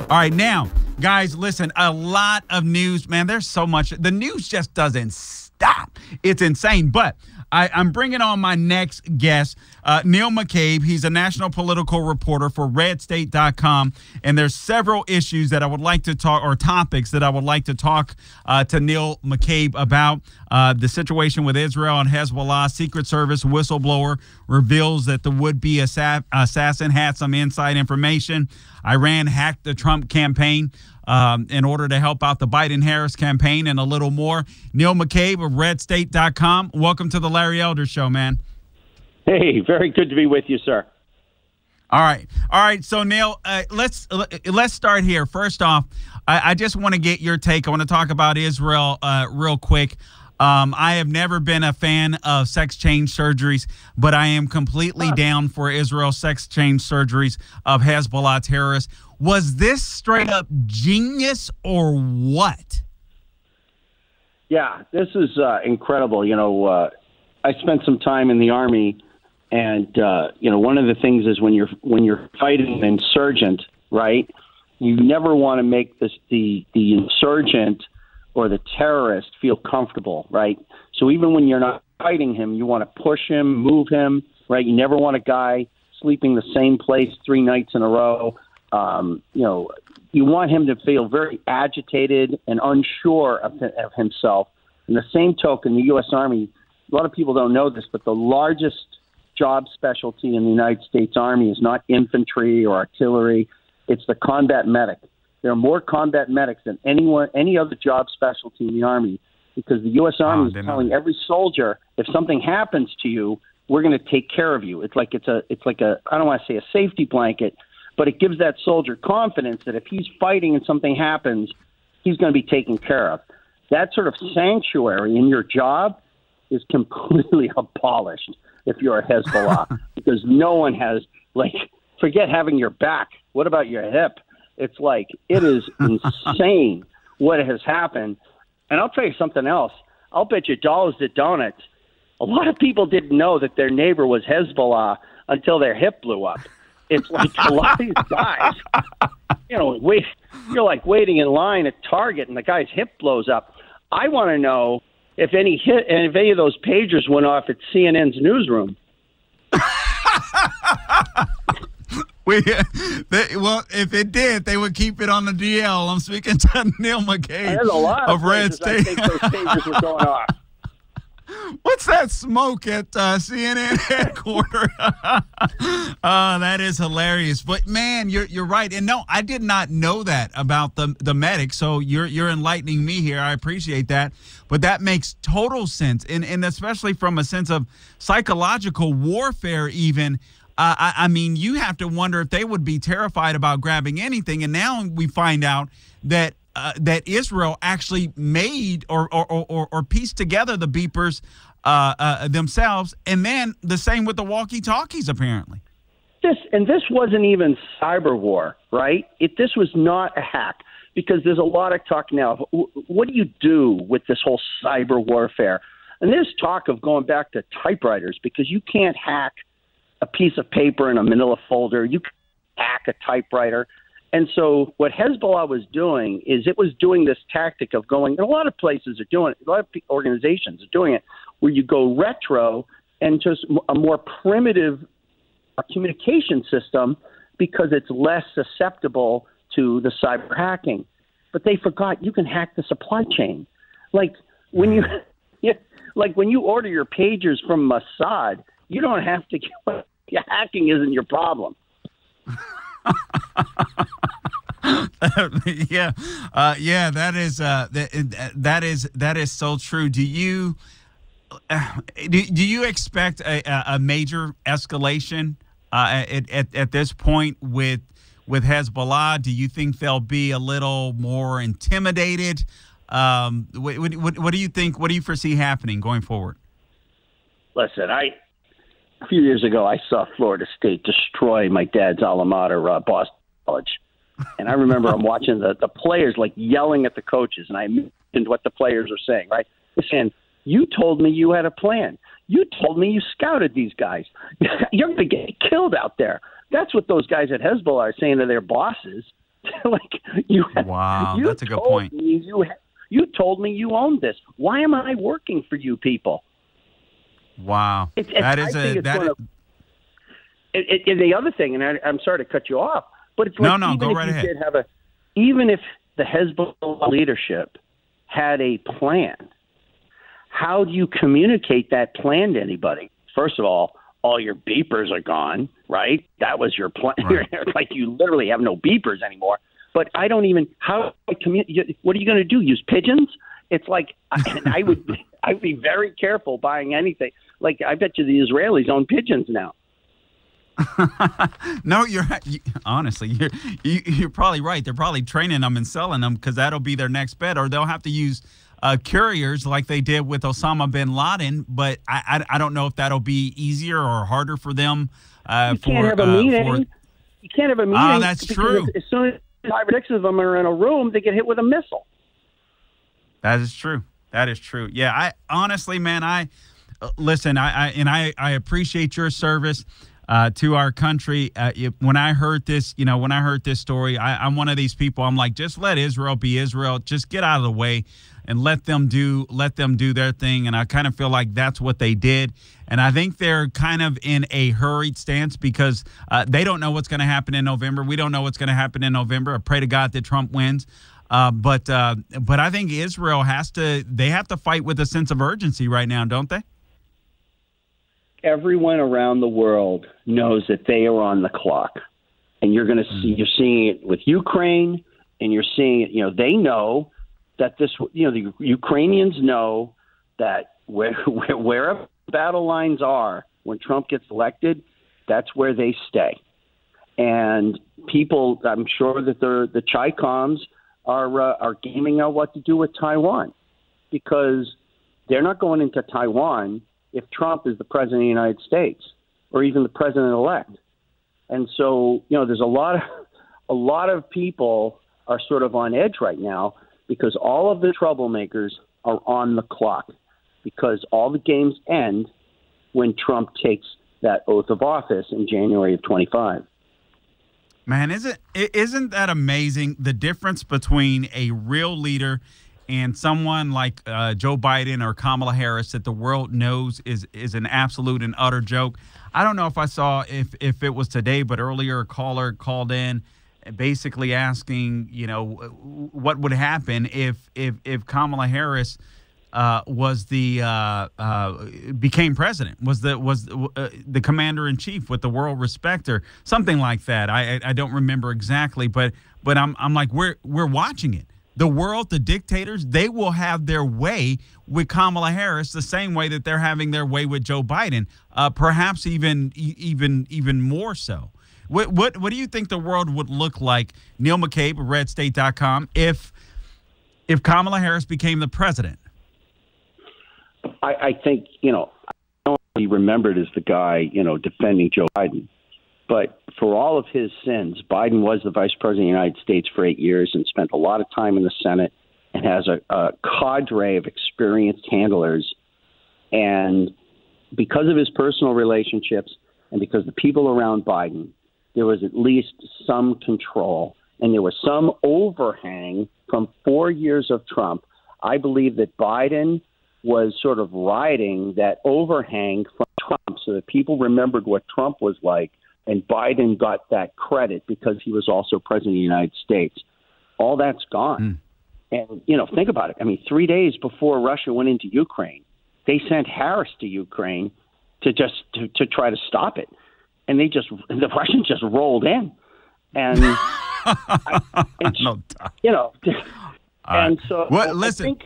All right, now, guys, listen, a lot of news. Man, there's so much. The news just doesn't stop. It's insane. But I'm bringing on my next guest, Neil McCabe. He's a national political reporter for RedState.com. And there's several issues that I would like to talk, or topics that I would like to talk to Neil McCabe about. The situation with Israel and Hezbollah. Secret Service whistleblower reveals that the would-be assassin had some inside information. Iran hacked the Trump campaign in order to help out the Biden-Harris campaign, and a little more. Neil McCabe of RedState.com. Welcome to the Larry Elder Show, man. Hey, very good to be with you, sir. All right. So, Neil, let's start here. First off, I just want to get your take. I want to talk about Israel real quick. I have never been a fan of sex change surgeries, but I am completely down for Israel's sex change surgeries of Hezbollah terrorists. Was this straight up genius or what? Yeah, this is incredible. You know, I spent some time in the Army, and you know, one of the things is when you're fighting an insurgent, right? You never want to make the insurgent or the terrorist feel comfortable, right? So even when you're not fighting him, you want to push him, move him, right? You never want a guy sleeping the same place 3 nights in a row. You know, you want him to feel very agitated and unsure of himself. In the same token, the U.S. Army, a lot of people don't know this, but the largest job specialty in the United States Army is not infantry or artillery. It's the combat medic. There are more combat medics than any other job specialty in the Army, because the U.S. Army is telling every soldier, if something happens to you, we're going to take care of you. It's like a I don't want to say a safety blanket, but it gives that soldier confidence that if he's fighting and something happens, he's going to be taken care of. That sort of sanctuary in your job is completely abolished if you're a Hezbollah, because no one has, like, forget having your back. What about your hip? It's like, it is insane what has happened. And I'll tell you something else. I'll bet you dollars to donuts. A lot of people didn't know that their neighbor was Hezbollah until their hip blew up. It's like a lot of these guys, you know, you're like waiting in line at Target and the guy's hip blows up. I want to know if any of those pagers went off at CNN's newsroom. Well, if it did, they would keep it on the DL. I'm speaking to Neil McCabe of RedState. I think those pagers were going off. What's that smoke at CNN headquarters? That is hilarious. But man, you're right. And no, I did not know that about the medic. So you're enlightening me here. I appreciate that. But that makes total sense, and especially from a sense of psychological warfare, even. I mean, you have to wonder if they would be terrified about grabbing anything. And now we find out that Israel actually made or pieced together the beepers themselves, and then the same with the walkie-talkies, apparently. This wasn't even cyber war, right? This was not a hack, because there's a lot of talk now. What do you do with this whole cyber warfare? And there's talk of going back to typewriters, because you can't hack a piece of paper in a manila folder. You can hack a typewriter. And so what Hezbollah was doing is it was doing this tactic of going, and a lot of places are doing it, a lot of organizations are doing it, where you go retro and just a more primitive communication system, because it's less susceptible to the cyber hacking. But they forgot you can hack the supply chain. Like when you order your pagers from Mossad, you don't have to. Hacking isn't your problem. Yeah. That is so true. Do you expect a major escalation at this point with Hezbollah? Do you think they'll be a little more intimidated? What do you think? What do you foresee happening going forward? Listen, a few years ago, I saw Florida State destroy my dad's alma mater, Boston College. And I remember I'm watching the players like yelling at the coaches, and I mentioned what the players were saying, right? They're saying, you told me you had a plan. You told me you scouted these guys. You're going to get killed out there. That's what those guys at Hezbollah are saying to their bosses. Wow, that's a good point. You told me you owned this. Why am I working for you people? Wow. And the other thing, and I'm sorry to cut you off, but it's like go right ahead. Even if the Hezbollah leadership had a plan, how do you communicate that plan to anybody? First of all your beepers are gone, right? That was your plan. Right. Like you literally have no beepers anymore. But I don't even what are you going to do? Use pigeons? It's like I'd be very careful buying anything. Like I bet you the Israelis own pigeons now. No, honestly, you're probably right. They're probably training them and selling them because that'll be their next bet, or they'll have to use couriers like they did with Osama bin Laden. But I don't know if that'll be easier or harder for them. You can't have a meeting. You can't have a meeting. Oh, that's true. As soon as 5 or 6 of them are in a room, they get hit with a missile. That is true. That is true. Yeah, I honestly, man, listen. I appreciate your service to our country. When I heard this, story, I'm one of these people. I'm like, just let Israel be Israel. Just get out of the way and let them do their thing. And I kind of feel like that's what they did. And I think they're kind of in a hurried stance because they don't know what's going to happen in November. We don't know what's going to happen in November. I pray to God that Trump wins. But I think Israel have to fight with a sense of urgency right now, don't they? Everyone around the world knows that they are on the clock, and you're seeing it with Ukraine, and you're seeing it. They know that the Ukrainians know that wherever battle lines are when Trump gets elected, that's where they stay. And people, I'm sure that the Chi-Coms are gaming out what to do with Taiwan, because they're not going into Taiwan if Trump is the president of the United States or even the president-elect. And so, there's a lot of people are sort of on edge right now because all of the troublemakers are on the clock, because all the games end when Trump takes that oath of office in January of 25. Man, isn't that amazing, the difference between a real leader and someone like Joe Biden or Kamala Harris that the world knows is an absolute and utter joke? I don't know if I saw if it was today, but earlier a caller called in basically asking, what would happen if Kamala Harris became president, was the commander in chief, with the world respect her, something like that. I don't remember exactly, but I'm like, we're watching it. The world, the dictators, they will have their way with Kamala Harris the same way that they're having their way with Joe Biden, perhaps even more so. What do you think the world would look like, Neil McCabe of RedState.com, if Kamala Harris became the president? I think, I don't want to be remembered as the guy, defending Joe Biden. But for all of his sins, Biden was the vice president of the United States for 8 years and spent a lot of time in the Senate and has a cadre of experienced handlers. And because of his personal relationships and because the people around Biden, there was at least some control and there was some overhang from 4 years of Trump. I believe that Biden was sort of riding that overhang from Trump so that people remembered what Trump was like, and Biden got that credit because he was also president of the United States. All that's gone. And, think about it. I mean, 3 days before Russia went into Ukraine, they sent Harris to Ukraine to try to stop it. And the Russians just rolled in. And, so listen.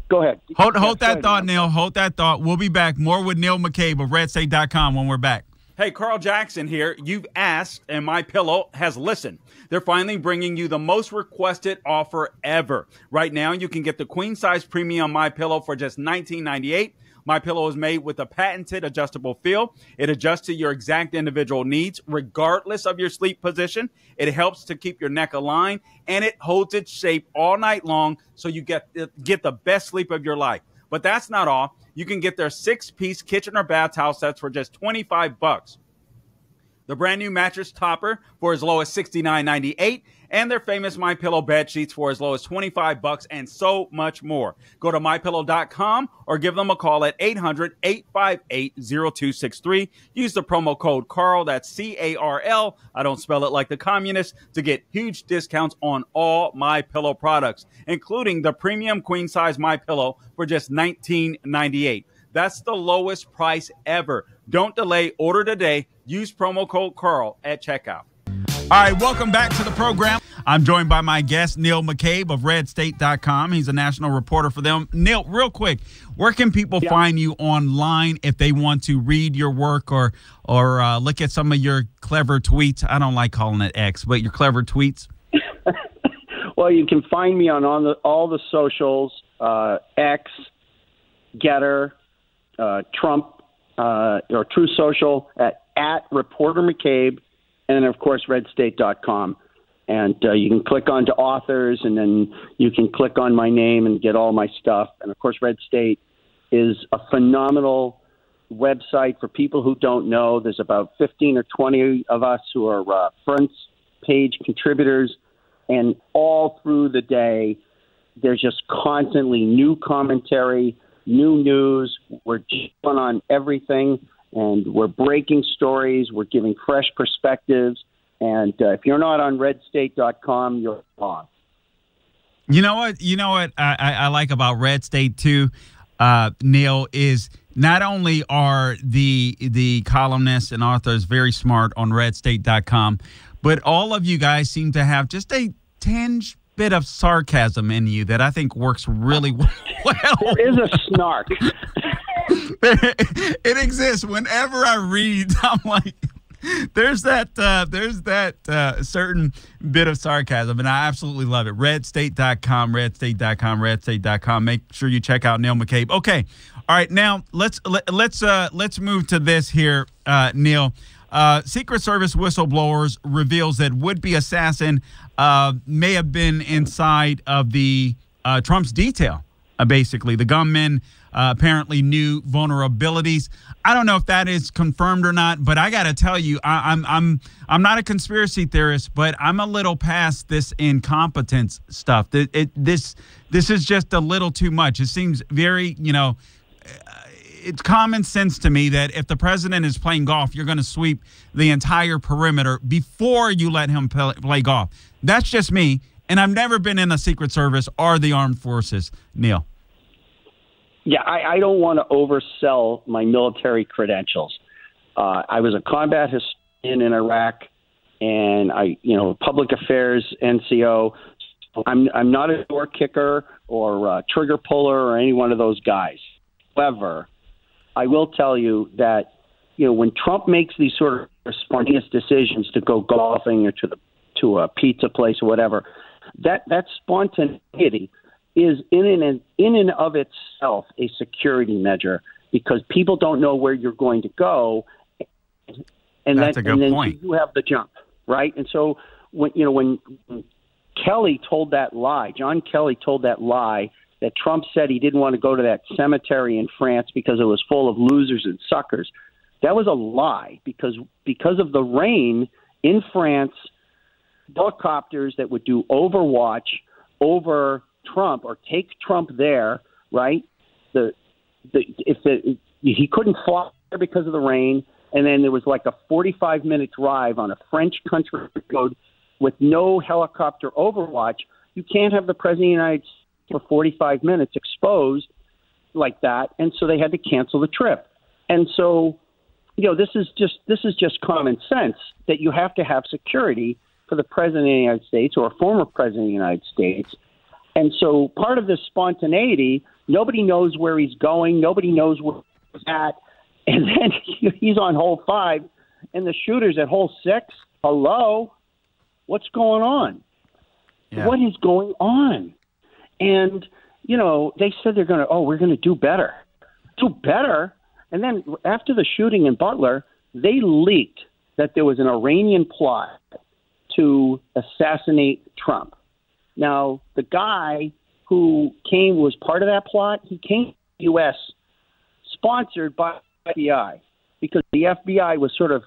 Go ahead. Hold that thought, Neil. Hold that thought. We'll be back. More with Neil McCabe of RedState.com when we're back. Hey, Carl Jackson here. You've asked, and MyPillow has listened. They're finally bringing you the most requested offer ever. Right now, you can get the queen-size premium MyPillow for just $19.98. MyPillow is made with a patented adjustable feel. It adjusts to your exact individual needs, regardless of your sleep position. It helps to keep your neck aligned, and it holds its shape all night long so you get the best sleep of your life. But that's not all. You can get their 6-piece kitchen or bath towel sets for just $25. The brand new mattress topper for as low as $69.98, and their famous MyPillow bed sheets for as low as $25, and so much more. Go to MyPillow.com or give them a call at 800-858-0263. Use the promo code Carl, that's C-A-R-L, I don't spell it like the communists, to get huge discounts on all MyPillow products, including the premium queen-size MyPillow for just $19.98. That's the lowest price ever. Don't delay. Order today. Use promo code Carl at checkout. All right, welcome back to the program. I'm joined by my guest, Neil McCabe of RedState.com. He's a national reporter for them. Neil, real quick, where can people find you online if they want to read your work or look at some of your clever tweets? I don't like calling it X, but your clever tweets. Well, you can find me on all the socials, X, Getter, Trump, or True Social at Reporter McCabe, and of course RedState.com. And you can click on to authors, and then you can click on my name and get all my stuff. And of course, Red State is a phenomenal website for people who don't know. There's about 15 or 20 of us who are front page contributors, and all through the day, there's just constantly new commentary, new news. We're jumping on everything, and we're breaking stories. We're giving fresh perspectives. And if you're not on RedState.com, you're wrong. You know what I like about Red State too, Neil, is not only are the columnists and authors very smart on RedState.com, but all of you guys seem to have just a tinge bit of sarcasm in you that I think works really well. There is a snark. It exists. Whenever I read, I'm like, there's that certain bit of sarcasm, and I absolutely love it. RedState.com, RedState.com, RedState.com. Make sure you check out Neil McCabe. Okay, all right. Now let's move to this here, Neil. Secret Service whistleblowers reveals that would-be assassin may have been inside of the Trump's detail. Basically, the gunman apparently knew vulnerabilities. I don't know if that is confirmed or not, but I got to tell you, I'm not a conspiracy theorist, but I'm a little past this incompetence stuff. This is just a little too much. It seems very, it's common sense to me that if the president is playing golf, you're going to sweep the entire perimeter before you let him play golf. That's just me, and I've never been in the Secret Service or the Armed Forces, Neil. Yeah, I don't want to oversell my military credentials. I was a combat historian in Iraq, and public affairs NCO. I'm not a door kicker or a trigger puller or any one of those guys. However, I will tell you that when Trump makes these sort of spontaneous decisions to go golfing or to a pizza place or whatever, that spontaneity is in and of itself a security measure, because people don't know where you're going to go, and that's a good point. You have the jump, right? And so when Kelly told that lie, John Kelly told that lie that Trump said he didn't want to go to that cemetery in France because it was full of losers and suckers. That was a lie, because of the rain in France, helicopters that would do overwatch over Trump or take Trump there, right? He couldn't fly there because of the rain, and then there was like a 45-minute drive on a French country road with no helicopter overwatch. You can't have the president of the United States for 45 minutes exposed like that, and so they had to cancel the trip. And so, this is just common sense that you have to have security for the president of the United States or a former president of the United States. And so part of this spontaneity, nobody knows where he's going. Nobody knows where he's at. And then he's on hole 5, and the shooter's at hole 6. Hello? What's going on? Yeah. What is going on? And, they said we're going to do better. Do better? And then after the shooting in Butler, they leaked that there was an Iranian plot to assassinate Trump. Now, the guy who was part of that plot, he came U.S. sponsored by the FBI, because the FBI was sort of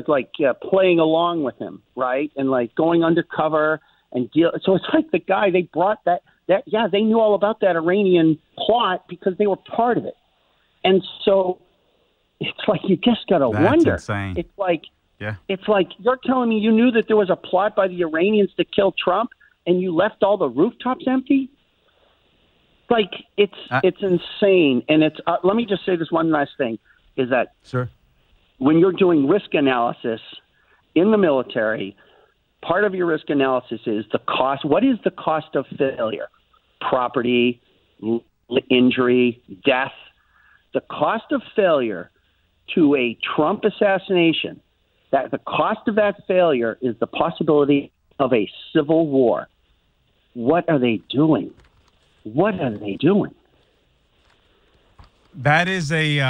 like playing along with him, right, and like going undercover and deal. So it's like the guy they brought that they knew all about that Iranian plot because they were part of it, and so it's like you just gotta wonder. Insane. It's like you're telling me you knew that there was a plot by the Iranians to kill Trump, and you left all the rooftops empty. Like it's insane, and it's. Let me just say this one last thing: is that when you're doing risk analysis in the military, part of your risk analysis is the cost. What is the cost of failure? Property, injury, death. The cost of failure to a Trump assassination. That the cost of that failure is the possibility of a civil war. What are they doing? What are they doing? That is it's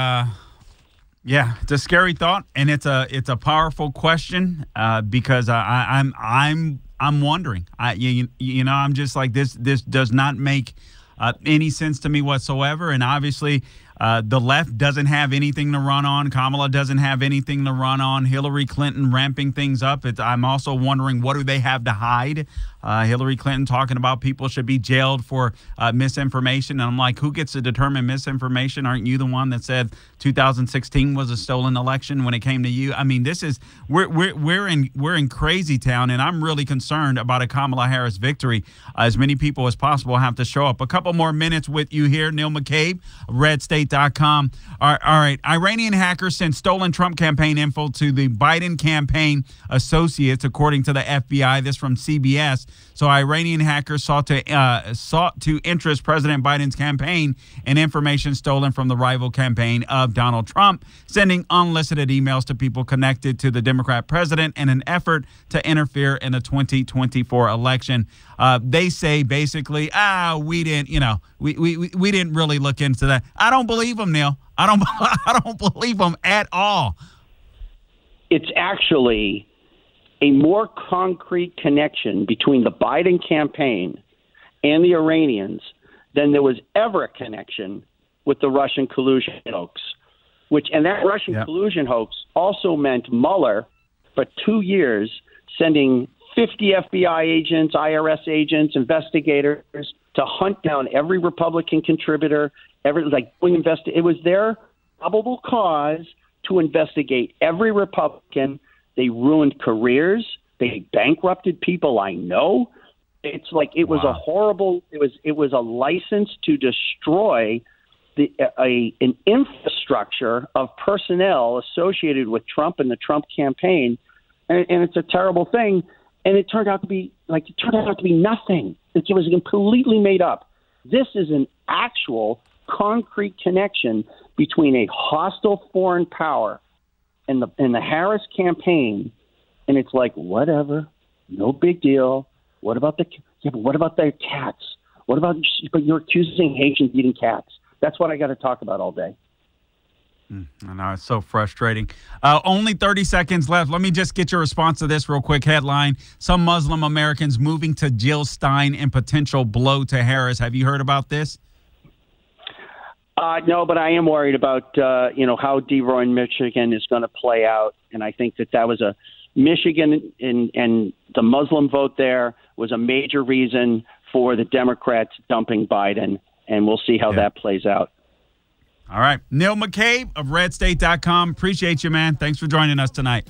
a scary thought, and it's a powerful question because I'm wondering. I'm just like this does not make any sense to me whatsoever, and obviously. The left doesn't have anything to run on. Kamala doesn't have anything to run on. Hillary Clinton ramping things up. I'm also wondering, what do they have to hide? Hillary Clinton talking about people should be jailed for misinformation. And I'm like, who gets to determine misinformation? Aren't you the one that said 2016 was a stolen election when it came to you? I mean, we're in crazy town, and I'm really concerned about a Kamala Harris victory. As many people as possible have to show up. A couple more minutes with you here, Neil McCabe, RedState's. All right. Iranian hackers sent stolen Trump campaign info to the Biden campaign associates, according to the FBI. This from CBS. So Iranian hackers sought to interest President Biden's campaign in information stolen from the rival campaign of Donald Trump, sending unsolicited emails to people connected to the Democrat president in an effort to interfere in the 2024 election. They say basically, we didn't, we didn't really look into that. I don't believe them, Neil. I don't believe them at all. It's actually a more concrete connection between the Biden campaign and the Iranians than there was ever a connection with the Russian collusion hoax. And that Russian collusion hoax also meant Mueller, for 2 years, sending 50 FBI agents, IRS agents, investigators to hunt down every Republican contributor. It was their probable cause to investigate every Republican. They ruined careers. They bankrupted people I know. It's like it was a horrible. It was a license to destroy an infrastructure of personnel associated with Trump and the Trump campaign, and it's a terrible thing. And it turned out to be nothing. It was completely made up. This is an actual concrete connection between a hostile foreign power and the Harris campaign, and it's like, whatever, no big deal. What about the cats? But you're accusing Haitians eating cats. That's what I got to talk about all day. I know, it's so frustrating. Only 30 seconds left. Let me just get your response to this real quick. Headline: Some Muslim Americans moving to Jill Stein in potential blow to Harris. Have you heard about this? No, but I am worried about how Detroit, Michigan is going to play out, and I think that was a Michigan and the Muslim vote there was a major reason for the Democrats dumping Biden, and we'll see how that plays out. All right. Neil McCabe of RedState.com. Appreciate you, man. Thanks for joining us tonight.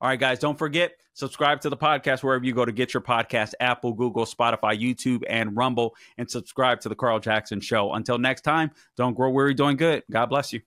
All right, guys, don't forget, subscribe to the podcast wherever you go to get your podcast: Apple, Google, Spotify, YouTube, and Rumble, and subscribe to The Carl Jackson Show. Until next time, don't grow weary doing good. God bless you.